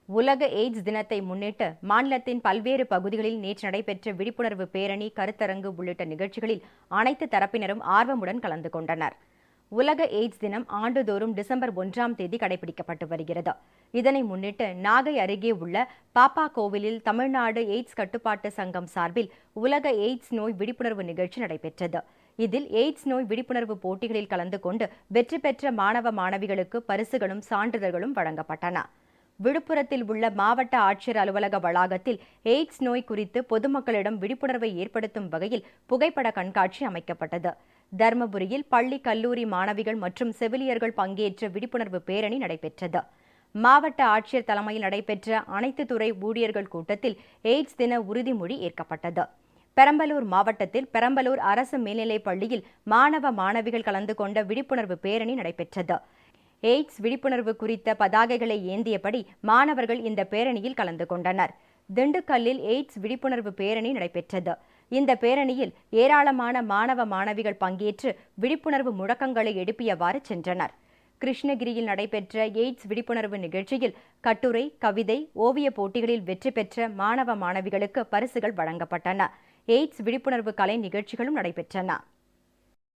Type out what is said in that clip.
உலக எய்ட்ஸ் தினத்தை முன்னிட்டு மாநிலத்தின் பல்வேறு பகுதிகளில் நேற்று நடைபெற்ற விழிப்புணர்வு பேரணி, கருத்தரங்கு உள்ளிட்ட நிகழ்ச்சிகளில் அனைத்து தரப்பினரும் ஆர்வமுடன் கலந்து கொண்டனர். உலக எய்ட்ஸ் தினம் ஆண்டுதோறும் டிசம்பர் 1ஆம் தேதி கடைபிடிக்கப்பட்டு வருகிறது. இதனை முன்னிட்டு நாகை அருகே உள்ள பாப்பா கோவிலில் தமிழ்நாடு எய்ட்ஸ் கட்டுப்பாட்டு சங்கம் சார்பில் உலக எய்ட்ஸ் நோய் விழிப்புணர்வு நிகழ்ச்சி நடைபெற்றது. இதில் எய்ட்ஸ் நோய் விழிப்புணர்வு போட்டிகளில் கலந்து கொண்டு வெற்றி பெற்ற மாணவ மாணவிகளுக்கு பரிசுகளும் சான்றிதழ்களும் வழங்கப்பட்டன. விழுப்புரத்தில் உள்ள மாவட்ட ஆட்சியர் அலுவலக வளாகத்தில் எய்ட்ஸ் நோய் குறித்து பொதுமக்களிடம் விழிப்புணர்வை ஏற்படுத்தும் வகையில் புகைப்பட கண்காட்சி அமைக்கப்பட்டது. தருமபுரியில் பள்ளி, கல்லூரி மாணவிகள் மற்றும் செவிலியர்கள் பங்கேற்ற விழிப்புணர்வு பேரணி நடைபெற்றது. மாவட்ட ஆட்சியர் தலைமையில் நடைபெற்ற அனைத்து துறை ஊழியர்கள் கூட்டத்தில் எய்ட்ஸ் தின உறுதிமொழி ஏற்கப்பட்டது. பெரம்பலூர் மாவட்டத்தில் பெரம்பலூர் அரசு மேல்நிலைப் பள்ளியில் மாணவ மாணவிகள் கலந்து கொண்ட விழிப்புணர்வு பேரணி நடைபெற்றது. எய்ட்ஸ் விழிப்புணர்வு குறித்த பதாகைகளை ஏந்தியபடி மாணவர்கள் இந்த பேரணியில் கலந்து கொண்டனர். திண்டுக்கல்லில் எய்ட்ஸ் விழிப்புணர்வு பேரணி நடைபெற்றது. இந்த பேரணியில் ஏராளமான மாணவ மாணவிகள் பங்கேற்று விழிப்புணர்வு முழக்கங்களை எழுப்பியவாறு சென்றனர். கிருஷ்ணகிரியில் நடைபெற்ற எய்ட்ஸ் விழிப்புணர்வு நிகழ்ச்சியில் கட்டுரை, கவிதை, ஓவிய போட்டிகளில் வெற்றி பெற்ற மாணவ மாணவிகளுக்கு பரிசுகள் வழங்கப்பட்டன. எய்ட்ஸ் விழிப்புணர்வு கலை நிகழ்ச்சிகளும் நடைபெற்றன.